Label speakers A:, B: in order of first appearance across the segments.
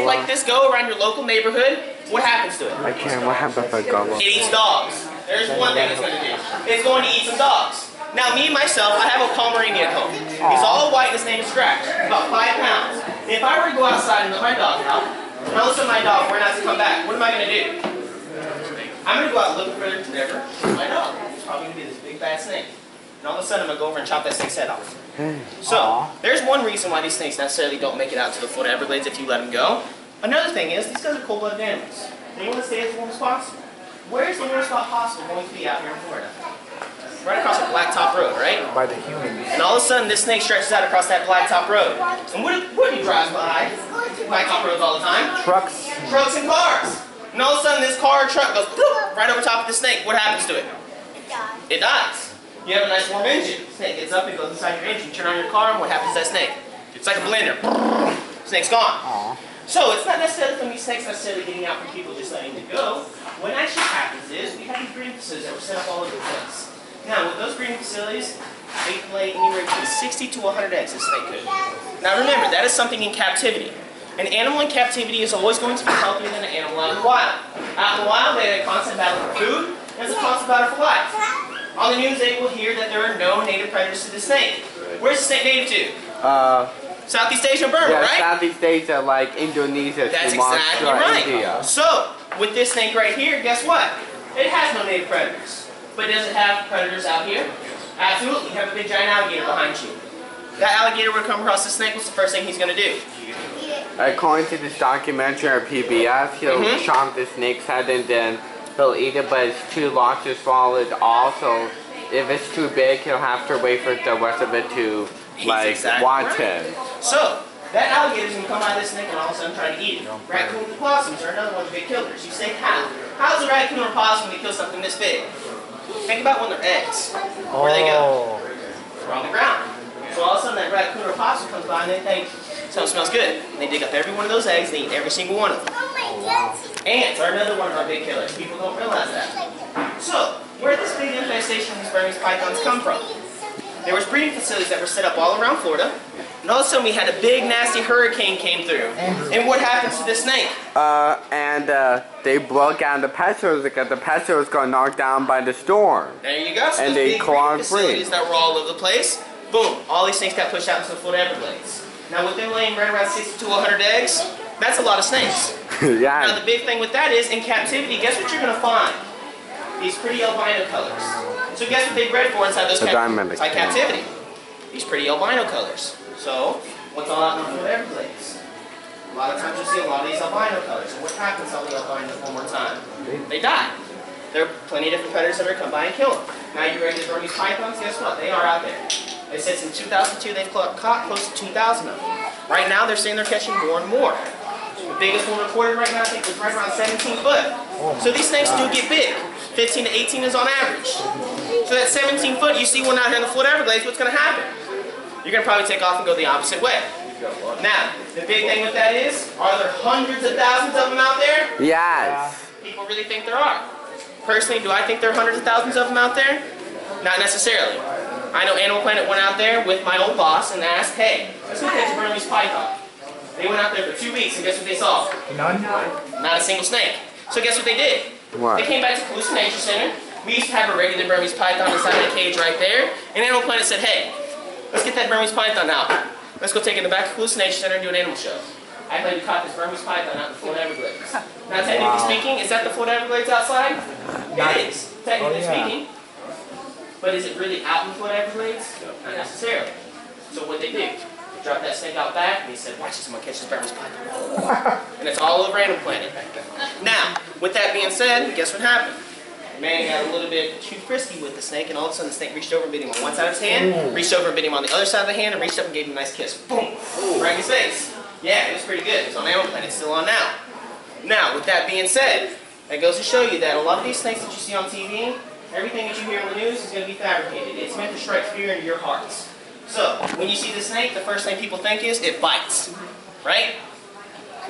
A: snake like this go around your local neighborhood, what happens to it?
B: I can't. What happens if I gobble?
A: It eats dogs. There's one thing it's going to do. It's going to eat some dogs. Now, me, myself, I have a Pomeranian at home. He's all white and his name is Scratch. About 5 pounds. And if I were to go outside and let my dog out, and all of a sudden my dog were not to come back, what am I going to do? I'm going to go out looking for my dog. It's probably going to be this big bad snake. And all of a sudden I'm going to go over and chop that snake's head off. So, there's one reason why these snakes necessarily don't make it out to the Florida Everglades if you let them go. Another thing is, these guys are cold-blooded animals. They want to stay as warm as possible. Where is the warmest spot possible going to be out here in Florida? Right across the blacktop road, right?
B: By the humans.
A: And all of a sudden, this snake stretches out across that blacktop road. And what do you drive by? Blacktop roads all the time?
B: Trucks.
A: Trucks and cars. And all of a sudden, this car or truck goes right over top of the snake. What happens to it? It dies. You have a nice warm engine. Snake gets up, it goes inside your engine. You turn on your car, and what happens to that snake? It's like a blender. Snake's gone.
B: Aww.
A: So it's not necessarily from these snakes necessarily getting out from people just letting them go. What actually happens is we have these breeding facilities that were set up all over the place. Now with those breeding facilities, they lay anywhere between 60 to 100 eggs a snake could. Now remember, that is something in captivity. An animal in captivity is always going to be healthier than an animal out in the wild. Out in the wild, they have a constant battle for food, and it's a constant battle for life. On the news, they will hear that there are no native predators to the snake. Where's the snake native to? Southeast Asia, Burma, right?
B: Southeast Asia, like Indonesia,
A: That's
B: Sumatra,
A: exactly right.
B: India.
A: So, with this snake right here, guess what? It has no native predators. But does it have predators out here? Absolutely. You have a big giant alligator behind you. That alligator would come across the snake, what's the first thing he's going to do?
B: According to this documentary on PBS, he'll chomp the snake's head and then he'll eat it, but it's too large to swallow it. Also, if it's too big, he'll have to wait for the rest of it to watch him.
A: So, that alligator's going to come out of this snake and all of a sudden try to eat it. Raccoons and possums are another one of the big killers. You say, how? How's a raccoon or possum going to kill something this big? Think about when they're eggs. Where they go? They're on the ground. So all of a sudden that raccoon or possum comes by and they think, something smells good. And they dig up every one of those eggs and they eat every single one of them. Ants are another one of our big killers. People don't realize that. So, where did this big infestation of these Burmese pythons come from? There was breeding facilities that were set up all around Florida. And all of a sudden we had a big nasty hurricane came through. And what happens to this snake?
B: They broke out the petrels because the petrels got knocked down by the storm.
A: There you go. So
B: and
A: those
B: they
A: big breeding facilities
B: free.
A: that were all over the place, boom, all these snakes got pushed out into the Florida Everglades. Now with them laying right around 60 to 100 eggs, that's a lot of snakes.
B: Yeah.
A: Now the big thing with that is, in captivity, guess what you're going to find? These pretty albino colors. So guess what they bred for inside those captivity? These pretty albino colors. So, what's all out in the Florida Everglades? A lot of times you'll see a lot of these albino colors. And what happens to all the albinos one more time? They die. There are plenty of different predators that are come by and kill them. Now you ready to burn these pythons? Guess what? They are out there. They said since 2002 they've caught close to 2,000 of them. Right now they're saying they're catching more and more. The biggest one recorded right now I think was right around 17 foot. So these snakes do get big. 15 to 18 is on average. So that 17 foot you see one out here in the Florida Everglades, what's going to happen? You're going to probably take off and go the opposite way. Now, the big thing with that is, are there hundreds of thousands of them out there?
B: Yes.
A: People really think there are. Personally, do I think there are hundreds of thousands of them out there? Not necessarily. I know Animal Planet went out there with my old boss and asked, hey, let's go catch a Burmese python. They went out there for 2 weeks and guess what they saw?
B: None?
A: Not a single snake. So guess what they did?
B: What?
A: They came back to Calusa Nature Center. We used to have a regular Burmese python inside the cage right there. And Animal Planet said, hey, let's get that Burmese python out. Let's go take it in the back of Calusa Nature Center and do an animal show. I believe we caught this Burmese python out in the Florida Everglades. Now, technically speaking, is that the Florida Everglades outside? It is, technically speaking. But is it really out in the Florida Everglades? Not necessarily. So what they did, they dropped that snake out back and they said, watch this, I'm going to catch this Burmese python. And it's all over Animal Planet. Now, with that being said, guess what happened? The man got a little bit too frisky with the snake, and all of a sudden the snake reached over and bit him on one side of his hand, reached over and bit him on the other side of the hand, and reached up and gave him a nice kiss. Boom! Right in his face. Yeah, it was pretty good. It's on Animal Planet. It's still on now. Now, with that being said, that goes to show you that a lot of these snakes that you see on TV, everything that you hear on the news is going to be fabricated. It's meant to strike fear into your hearts. So, when you see the snake, the first thing people think is, it bites. Right?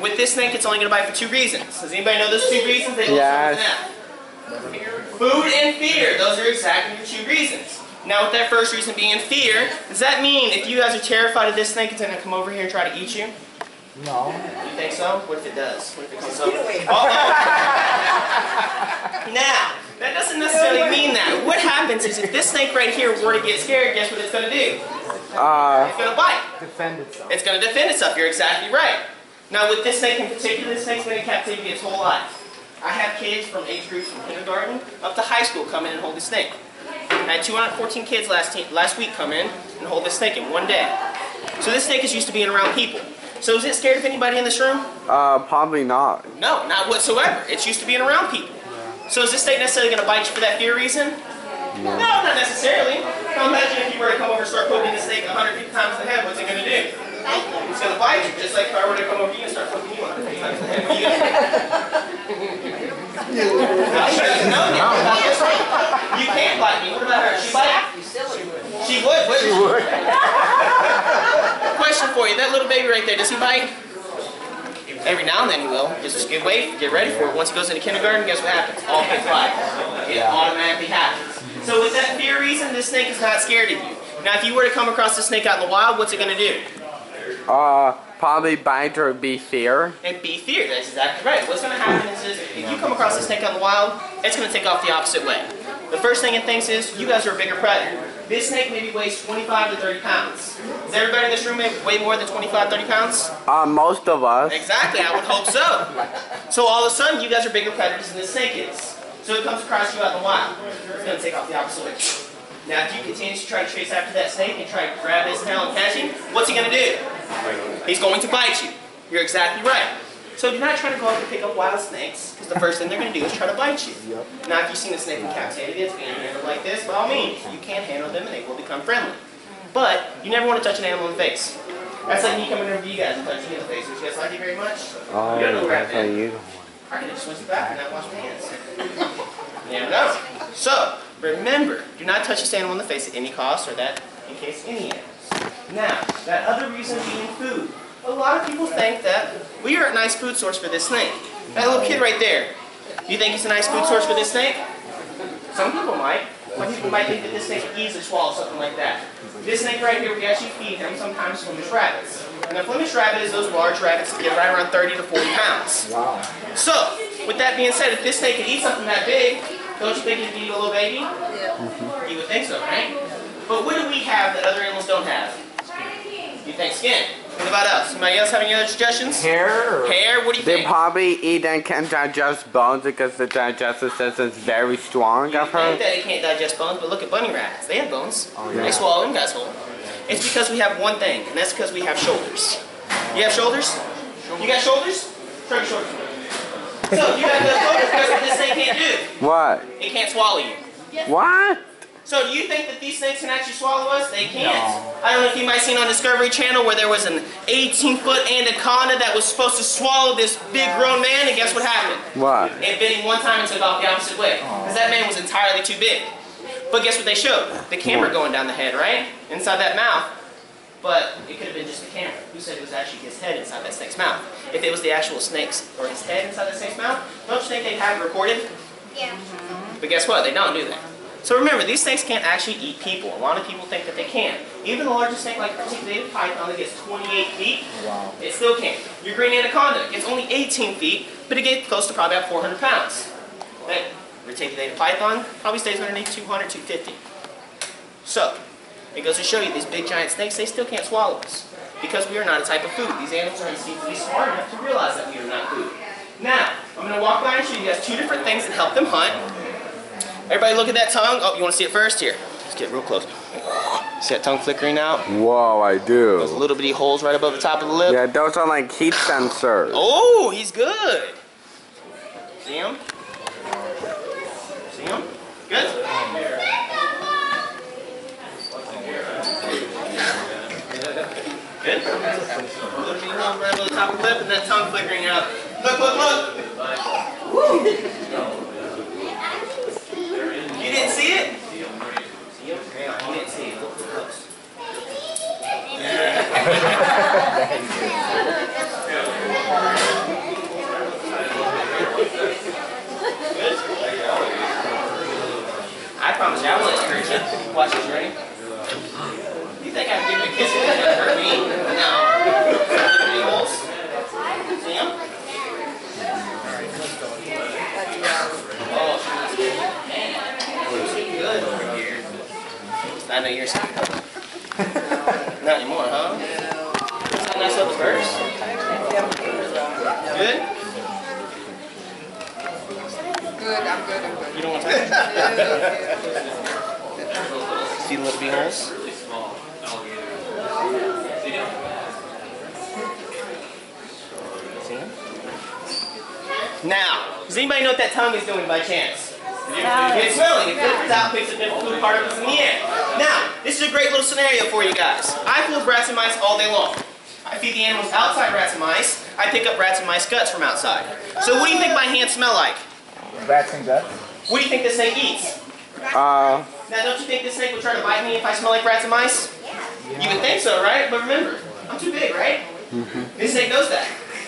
A: With this snake, it's only going to bite for 2 reasons. Does anybody know those 2 reasons? They
B: Yes.
A: Food and fear. Those are exactly the 2 reasons. Now, with that first reason being fear, does that mean if you guys are terrified of this snake, it's going to come over here and try to eat you?
C: No.
A: You think so? What if it does? What if it comes up? Now, that doesn't necessarily mean that. What happens is if this snake right here were to get scared, guess what it's going to do? It's going to bite.
C: Defend itself.
A: It's going to defend itself. You're exactly right. Now, with this snake in particular, this snake's been in captivity its whole life. I have kids from age groups from kindergarten up to high school come in and hold this snake. I had 214 kids last week come in and hold this snake in one day. So this snake is used to being around people. So is it scared of anybody in this room?
B: Probably not.
A: No, not whatsoever. It's used to being around people. So is this snake necessarily going to bite you for that fear reason? No, not necessarily. Now imagine if you were to come over and start poking the snake 150 times in the head, what's it going to do? It's going to bite you, just like if I were to come over you and start poking you 150 times in the head. What are you going to do? No, she doesn't know yet. You can't bite me. What about her? She bite? She would, wouldn't she? She would. Question for you. That little baby right there, does he bite? Every now and then he will. Just get ready for it. Once he goes into kindergarten, guess what happens? All kids bite. It automatically happens. So with that fear reason, this snake is not scared of you. Now if you were to come across this snake out in the wild, what's it going to do?
B: Probably bite or be fear.
A: And be feared. That's exactly right. What's going to happen is if you come across a snake out in the wild, it's going to take off the opposite way. The first thing it thinks is, you guys are a bigger predator. This snake maybe weighs 25 to 30 pounds. Does everybody in this room weigh more than 25, 30 pounds?
B: Most of us.
A: Exactly, I would hope so. So all of a sudden, you guys are bigger predators than this snake is. So it comes across you out in the wild. It's going to take off the opposite way. Now, if you continue to try to chase after that snake and try to grab his tail and catch him, what's he going to do? He's going to bite you. You're exactly right. So do not try to go out and pick up wild snakes, because the first thing they're going to do is try to bite you. Now, if you've seen a snake in captivity that's being handled like this, by all means, you can handle them and they will become friendly. But you never want to touch an animal in the face. That's like me coming over to you guys and touching you in the face. Would you guys like it very much?
B: Oh,
A: you don't know where I've
B: that's
A: been. I can just switch it back and not wash my hands. You never know. So, remember, do not touch this animal in the face at any cost, or that in case any animals. Now, that other reason being food. A lot of people think that we are a nice food source for this snake. That little kid right there, do you think he's a nice food source for this snake? Some people might. Some people might think that this snake could easily swallow something like that. This snake right here, we actually feed him sometimes Flemish rabbits. And a Flemish rabbit is those large rabbits that get right around 30 to 40 pounds.
C: Wow.
A: So, with that being said, if this snake could eat something that big, don't you think it could eat a little baby? Yeah. You would think so, right? But what do we have that other animals don't have? You think skin. What about us? Anybody else have any other suggestions?
C: Hair?
A: Hair? What do you think?
B: They probably eat and can digest bones because the digestive system is very strong, I've heard.
A: You think that it can't digest bones, but look at bunny rabbits. They have bones.
B: Oh, yeah.
A: They swallow them guys whole. It's because we have one thing, and that's because we have shoulders. You have shoulders? You got shoulders? Show your shoulders. So, you got those shoulders, guess what this thing can't do?
B: What?
A: It can't swallow you.
B: What?
A: So do you think that these snakes can actually swallow us? They can't.
C: No.
A: I don't know if you might have seen on Discovery Channel where there was an 18-foot anaconda that was supposed to swallow this big grown man, and guess what happened?
B: What?
A: It bit him one time and took off the opposite way. Because that man was entirely too big. But guess what they showed? The camera going down the head, right? Inside that mouth. But it could have been just the camera. Who said it was actually his head inside that snake's mouth? If it was the actual snake's, or his head inside that snake's mouth, don't you think they'd have it recorded?
D: Yeah.
A: But guess what? They don't do that. So remember, these snakes can't actually eat people. A lot of people think that they can. Even the largest snake, like the reticulated python, that gets 28 feet, it still can't. Your green anaconda gets only 18 feet, but it gets close to probably about 400 pounds. That reticulated python probably stays underneath 200, 250. So, it goes to show you, these big giant snakes, they still can't swallow us. Because we are not a type of food. These animals are instinctively smart enough to realize that we are not food. Now, I'm going to walk by and show you guys two different things that help them hunt. Everybody look at that tongue. Oh, you want to see it first? Here. Let's get real close. See that tongue flickering out?
B: Whoa, I do.
A: Those little bitty holes right above the top of the lip?
B: Yeah, those are like heat sensors.
A: Oh, he's good. See him? See him? Good? Good? A little bitty hole right above the top of the lip and that tongue flickering out. Look, look, look! Woo! You didn't see it? See him? Hang on, you didn't see it. Look close. I promise you, I will encourage you. Watch this, ready? You think I can give you a kiss and it's gonna hurt me? No. Any holes? I know you're scared. Not anymore, huh? Is that nice little purse? Good?
C: Good, I'm good.
A: You don't want to touch it? See the little beeholes? See them? Now, does anybody know what that tongue is doing by chance? It's smelling. It filters out, picks up different food particles in the air. Now, this is a great little scenario for you guys. I fool with rats and mice all day long. I feed the animals outside rats and mice. I pick up rats and mice guts from outside. So what do you think my hands smell like?
D: Rats and guts?
A: What do you think this snake eats? Now, don't you think this snake would try to bite me if I smell like rats and mice? You would think so, right? But remember, I'm too big, right? This snake knows that.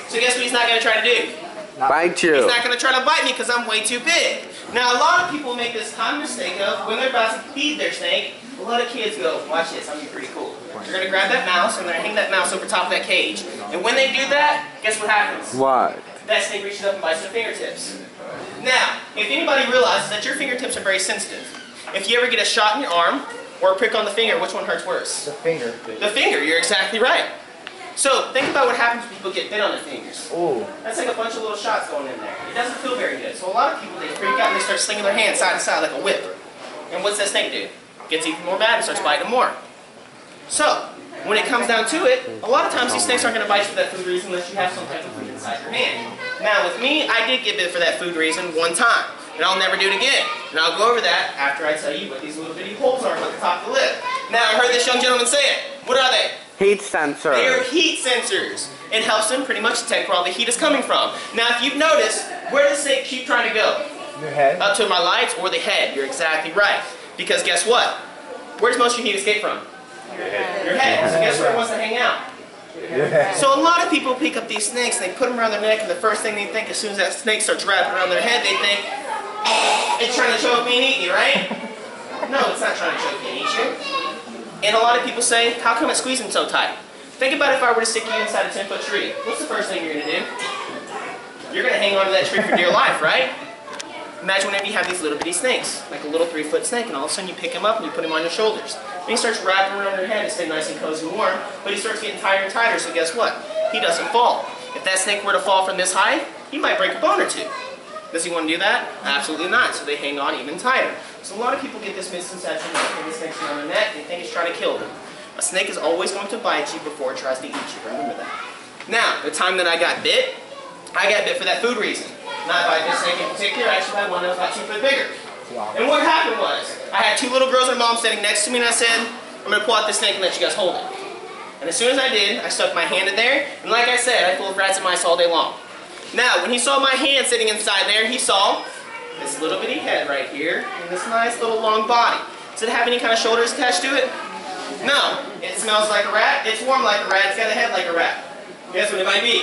A: So guess what he's not going to try to do?
B: Bite you.
A: He's not going to try to bite me because I'm way too big. Now, a lot of people make this common mistake of when they're about to feed their snake, a lot of kids go, watch this, I'm going to be pretty cool. They're going to grab that mouse and they're going to hang that mouse over top of that cage. And when they do that, guess what happens?
B: What?
A: That snake reaches up and bites their fingertips. Now, if anybody realizes that your fingertips are very sensitive, if you ever get a shot in your arm or a prick on the finger, which one hurts worse?
D: The finger.
A: The finger, you're exactly right. So, think about what happens when people get bit on their fingers.
D: Ooh.
A: That's like a bunch of little shots going in there. It doesn't feel very good. So a lot of people, they freak out and they start slinging their hands side to side like a whip. And what's that snake do? Gets even more mad and starts biting them more. So, when it comes down to it, a lot of times these snakes aren't going to bite you for that food reason unless you have some type of food inside your hand. Now with me, I did get bit for that food reason one time. And I'll never do it again. And I'll go over that after I tell you what these little bitty holes are at the top of the lip. Now I heard this young gentleman say it. What are they?
B: Heat sensor.
A: They are heat sensors. It helps them pretty much detect where all the heat is coming from. Now, if you've noticed, where does the snake keep trying to go?
D: Your head?
A: Up to my lights or the head. You're exactly right. Because guess what? Where does most of your heat escape from? Your head. Your head. So guess where it wants to hang out?
D: Your head.
A: So a lot of people pick up these snakes and they put them around their neck, and the first thing they think as soon as that snake starts wrapping around their head, they think, it's trying to choke me and eat me, right? No, it's not trying to choke you and eat you. And a lot of people say, how come it's squeezing so tight? Think about if I were to stick you inside a 10-foot tree. What's the first thing you're going to do? You're going to hang on to that tree for dear life, right? Imagine whenever you have these little bitty snakes, like a little 3-foot snake, and all of a sudden you pick him up and you put him on your shoulders. And he starts wrapping around your head to stay nice and cozy and warm, but he starts getting tighter and tighter, so guess what? He doesn't fall. If that snake were to fall from this high, he might break a bone or two. Does he want to do that? Absolutely not, so they hang on even tighter. So a lot of people get this misconception that the snake's around their neck, they think it's trying to kill them. A snake is always going to bite you before it tries to eat you, remember that. Now, the time that I got bit for that food reason. Not by this snake in particular, actually by one that was about 2 foot bigger.
D: Wow.
A: And what happened was, I had 2 little girls and mom standing next to me and I said, I'm going to pull out this snake and let you guys hold it. And as soon as I did, I stuck my hand in there, and like I said, I fool with rats and mice all day long. Now, when he saw my hand sitting inside there, he saw this little bitty head right here, and this nice little long body. Does it have any kind of shoulders attached to it? No. It smells like a rat, it's warm like a rat, it's got a head like a rat. Guess what it might be?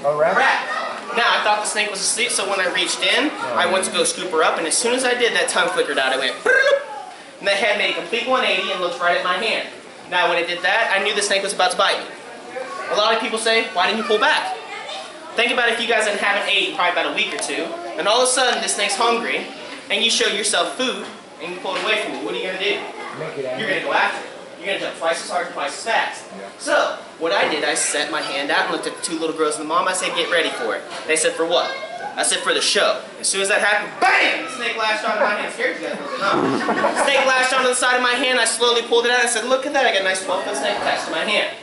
D: A rat?
A: A rat. Now, I thought the snake was asleep, so when I reached in, I went to go scoop her up, and as soon as I did, that tongue flickered out. I went, and that head made a complete 180 and looked right at my hand. Now, when it did that, I knew the snake was about to bite me. A lot of people say, why didn't you pull back? Think about if you guys haven't ate in probably about a week or 2, and all of a sudden this snake's hungry, and you show yourself food, and you pull it away from it. What are you going to do? You're going to go after it. You're going to jump twice as hard and twice as fast. So, what I did, I set my hand out and looked at the 2 little girls and the mom. I said, get ready for it. They said, for what? I said, for the show. As soon as that happened, bang! The snake lashed onto my hand. Scared you guys a little bit, huh? The snake lashed onto the side of my hand. I slowly pulled it out. I said, look at that. I got a nice 12-foot snake attached to my hand.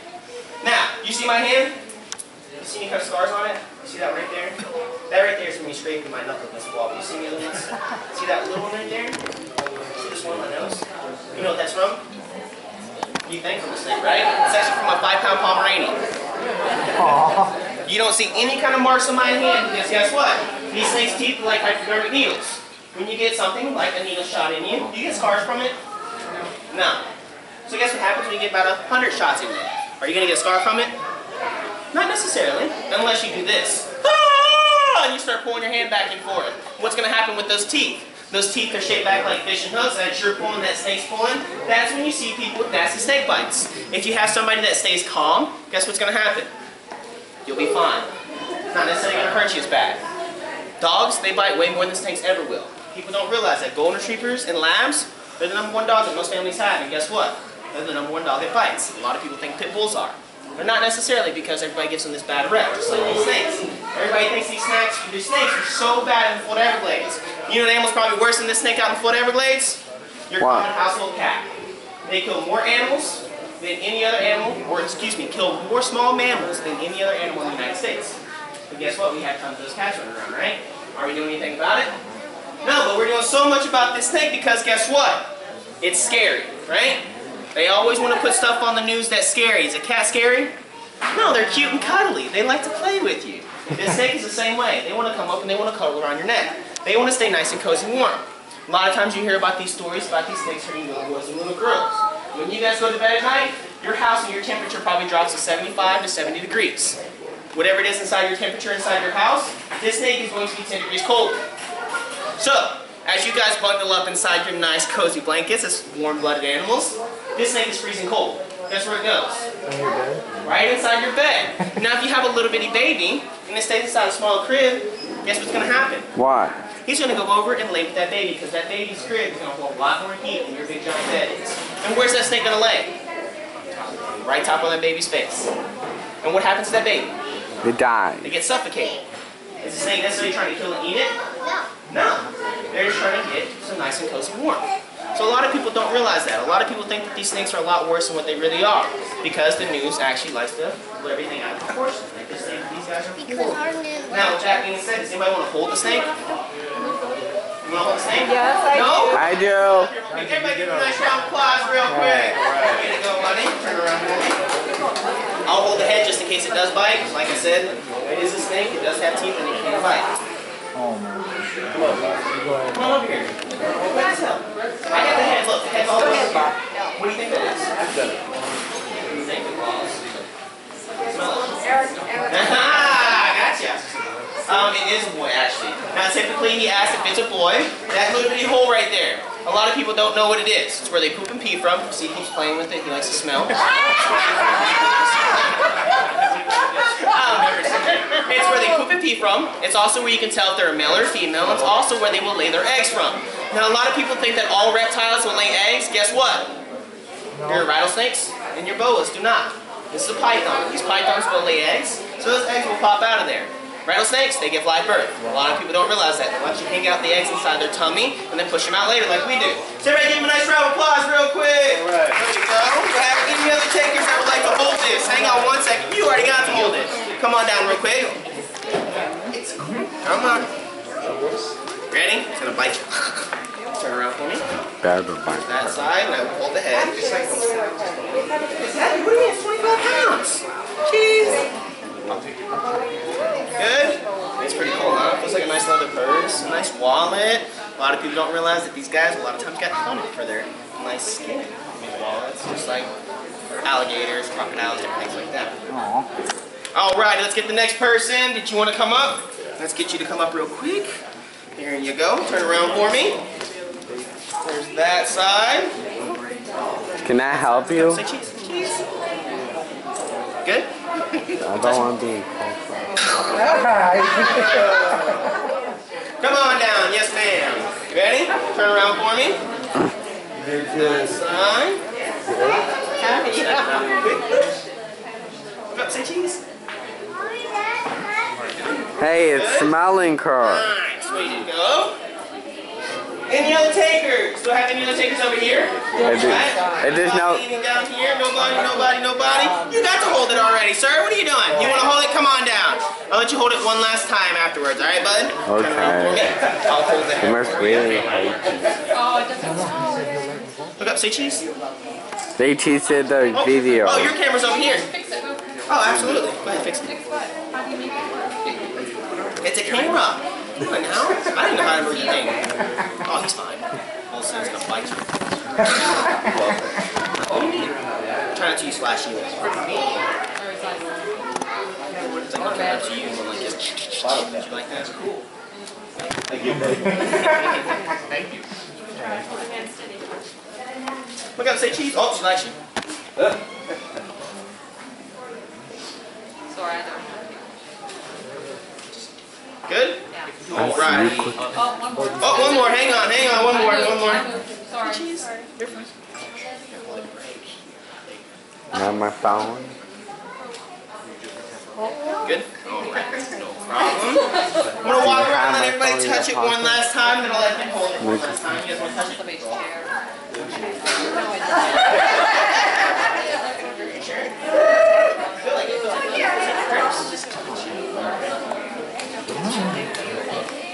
A: Now, you see my hand? You see any kind of scars on it? You see that right there? That right there is when you scraping my knuckle against the wall. You see the other ones? See that little one right there? See this one on my nose? You know what that's from? You think from the snake, right? It's actually from a 5-pound Pomeranian.
D: Aww.
A: You don't see any kind of marks on my hand because guess what? These snakes' teeth are like hypodermic needles. When you get something like a needle shot in you, do you get scars from it? No. So guess what happens when you get about 100 shots in you? Are you going to get a scar from it? Not necessarily, unless you do this. Ah! And you start pulling your hand back and forth. What's going to happen with those teeth? Those teeth are shaped back like fishing hooks, and as you're pulling, that snake's pulling. That's when you see people with nasty snake bites. If you have somebody that stays calm, guess what's going to happen? You'll be fine. Not necessarily going to hurt you as bad. Dogs, they bite way more than snakes ever will. People don't realize that golden retrievers and labs, They're the #1 dog that most families have, and guess what? They're the #1 dog that bites. A lot of people think pit bulls are. They're not necessarily, because everybody gives them this bad rep, just like these snakes. Everybody thinks these snakes are so bad in the Florida Everglades. You know the animal's probably worse than this snake out in the Florida Everglades? Your common household cat. They kill more animals than any other animal, or excuse me, kill more small mammals than any other animal in the United States. But guess what? We have tons of those cats running around, right? Are we doing anything about it? No, but we're doing so much about this snake because guess what? It's scary, right? They always want to put stuff on the news that's scary. Is a cat scary? No, they're cute and cuddly. They like to play with you. This snake is the same way. They want to come up and they want to cuddle around your neck. They want to stay nice and cozy and warm. A lot of times you hear about these stories about these snakes hurting little boys and little girls. When you guys go to bed at night, your house and your temperature probably drops to 75 to 70 degrees. Whatever it is inside your temperature inside your house, this snake is going to be 10 degrees colder. So, as you guys bundle up inside your nice cozy blankets as warm-blooded animals, this snake is freezing cold. Guess where it goes?
D: In your bed?
A: Right inside your bed. Now if you have a little bitty baby, and it stays inside a small crib, guess what's going to happen?
B: What?
A: He's going to go over and lay with that baby, because that baby's crib is going to hold a lot more heat than your big giant bed is. And where's that snake going to lay? Right top of that baby's face. And what happens to that baby?
B: They die.
A: They get suffocated. Is the snake necessarily trying to kill and eat it? No. They're just trying to get some nice and cozy warm. So a lot of people don't realize that. A lot of people think that these snakes are a lot worse than what they really are, because the news actually likes to put everything out of proportion. Like this snake, these guys are cool. Now, with that being said, does anybody want to hold the snake? You want to hold the snake?
C: Yes, I
A: no?
C: do.
B: I do.
A: Everybody give him a nice round of applause real quick. Way to go, buddy. Turn around for me. I'll hold the head just in case it does bite. Like I said, it is a snake. It does have teeth and it can bite.
D: Oh, man.
A: Come on, come on over here. Let's help. I got the head. Look, the head's all over here. What do you think that is? What do you think? Smell it. Gotcha. It is a boy, actually. Now, typically, he asks if it's a boy. That little bitty hole right there. A lot of people don't know what it is. It's where they poop and pee from. See, he keeps playing with it. He likes to smell. It's where they poop and pee from. It's also where you can tell if they're a male or female. It's also where they will lay their eggs from. Now, a lot of people think that all reptiles will lay eggs. Guess what? Your rattlesnakes and your boas do not. This is a python. These pythons will lay eggs, so those eggs will pop out of there. Rattlesnakes, they give live birth. A lot of people don't realize that. They let you hang out the eggs inside their tummy and then push them out later like we do. So everybody give them a nice round of applause real quick.
D: Right.
A: There you go. Do I have any other takers that would like to hold this? Hang on one second. You already got to hold it. Come on down real quick. Come on. Ready? It's going to bite you. Turn around for me.
B: Better bite.
A: That side, now hold the head. Just like this. It's heavy. What do you mean? It's 25 pounds. Jeez. Good? It's pretty cool, huh? Feels like a nice leather purse, a nice wallet. A lot of people don't realize that these guys a lot of times get hunted for their nice skin. These wallets, just like alligators, crocodiles, different things like that. Alright, let's get the next person. Did you want to come up? Let's get you to come up real quick. Here you go. Turn around for me. There's that side.
B: Can I help you?
A: Say cheese. Cheese. Good?
B: I don't want to be
A: Come on down. Yes, ma'am. Ready? Turn around for me. That side. Look up, say cheese.
B: Hey, it's smelling curl.
A: Nice. Way to go. Any other takers? Do I have any other takers over here?
B: It is no.
A: Anything down here? Nobody. You got to hold it already, sir. What are you doing? You want to hold it? Come on down. I'll let you hold it one last time afterwards. All right, bud?
B: Okay.
A: Turn around for me. I'll hold the
B: You
A: head.
B: must really hate
A: Look up. Say cheese.
B: They teased the video.
A: Oh, your camera's over here.
C: Fix it.
A: Oh, absolutely. Go ahead, fix it.
C: Fix what? How do you make it?
A: It's a camera. Come on now. I didn't know how to move the thing. Oh, he's fine. All of a sudden, it's gonna bite you. What do you mean? Try not to use flashy ones. It's like looking up to you and like this. Did you like that? Cool. Thank you. Thank you. Look up, say cheese. Oh, she likes you.
C: Sorry, I don't.
A: Good?
C: Yeah.
A: All right.
C: Oh, one more.
A: Oh, one more. Hang on. One more.
C: I moved. Sorry.
B: on my phone.
A: Good? Alright, no problem. I'm gonna walk around and let everybody touch it one last time, then I'll let them hold it one last time. You guys wanna touch it?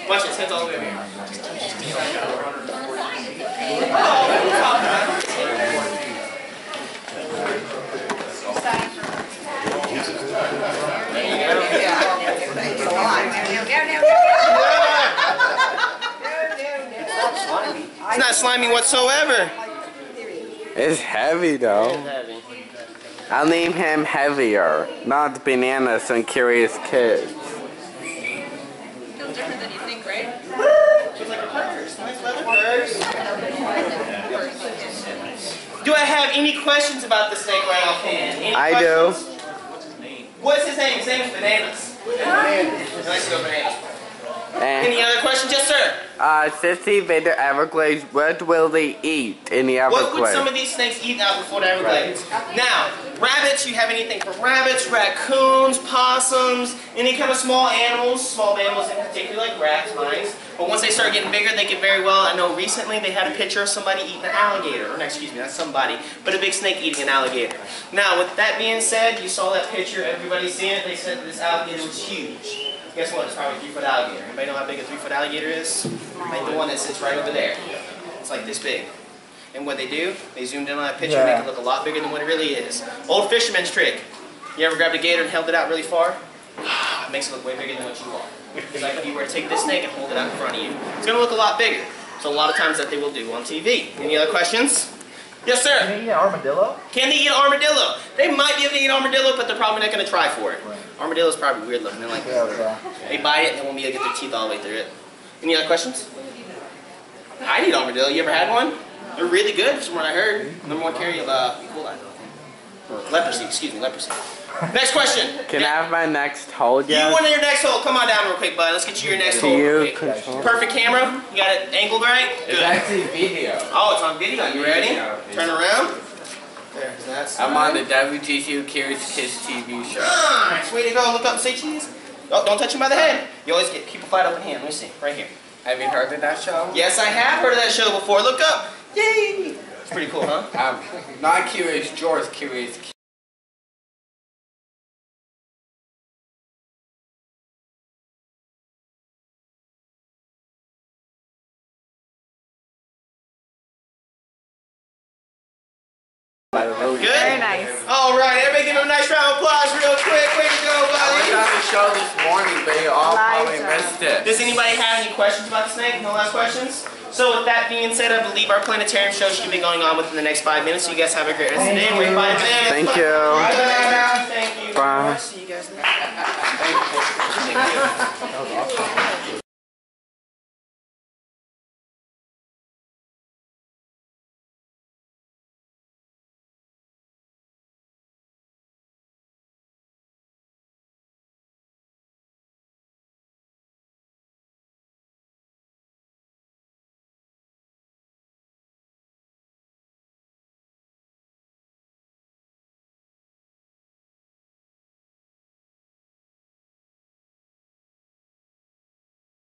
A: Watch this, head's all the way over here. It's not slimy whatsoever.
B: It's heavy though.
A: It's heavy.
B: I'll name him Heavier, not Bananas and Curious Kids.
C: Feels different than you think, right?
A: Feels like a purse. Nice leather purse. Do I have any questions about the snake right offhand? Any
B: I
A: questions?
B: do.
A: What's his name? His name is Bananas. Nice to go, Bananas. Any other questions? Yes, sir.
B: Sissy Vader Everglades, what will they eat in the Everglades?
A: What would some of these snakes eat out in the Florida Everglades? Now, rabbits, you have anything from rabbits, raccoons, possums, any kind of small animals in particular like rats, mice. But once they start getting bigger, they can very well, I know recently they had a picture of somebody eating an alligator, or no, excuse me, not somebody, but a big snake eating an alligator. Now, with that being said, you saw that picture, everybody's seen it, they said that this alligator was huge. Guess what? It's probably a 3-foot alligator. Anybody know how big a 3-foot alligator is? Like the one that sits right over there. It's like this big. And what they do, they zoomed in on that picture and make it look a lot bigger than what it really is. Old fisherman's trick. You ever grabbed a gator and held it out really far? It makes it look way bigger than what you are. It's like if you were to take this snake and hold it out in front of you. It's going to look a lot bigger. So a lot of times that they will do on TV. Any other questions? Yes, sir.
D: Can they eat an armadillo?
A: Can they eat an armadillo? They might be able to eat an armadillo, but they're probably not going to try for it. Right. Armadillo's probably weird looking. They're like, they bite it and they won't be able to get their teeth all the way through it. Any other questions? I eat armadillo. You ever had one? They're really good, from what I heard. #1 carrier of E. coli. Leprosy, excuse me, leprosy. Next question.
B: Can I have my next hold yet?
A: You want your next hold? Come on down real quick, bud. Let's get you your next hold. Perfect camera. You got it angled right? Good.
B: It's actually video.
A: Oh, it's on video. You ready? Turn around. There's that.
B: I'm on the WGCU Curious Kids TV show.
A: Nice. Way to go. Look up and say cheese. Oh, don't touch him by the head. You always keep a flat open hand. Let me see. Right here.
B: Have you heard of that show?
A: Yes, I have heard of that show before. Look up. Yay. It's pretty cool, huh?
B: Not Curious George, Curious Kids.
A: Good?
C: Very nice.
A: All right, everybody give him a nice round of applause real quick. Way to go,
B: I
A: buddy.
B: was on the show this morning, but you all probably missed it.
A: Does anybody have any questions about the snake? No last questions? So with that being said, I believe our planetarium show should be going on within the next 5 minutes. So you guys have a great rest of the day. Wait 5 minutes.
B: Thank you.
A: Bye. Thank you.
B: Bye.
A: See you guys later.
D: That was awesome.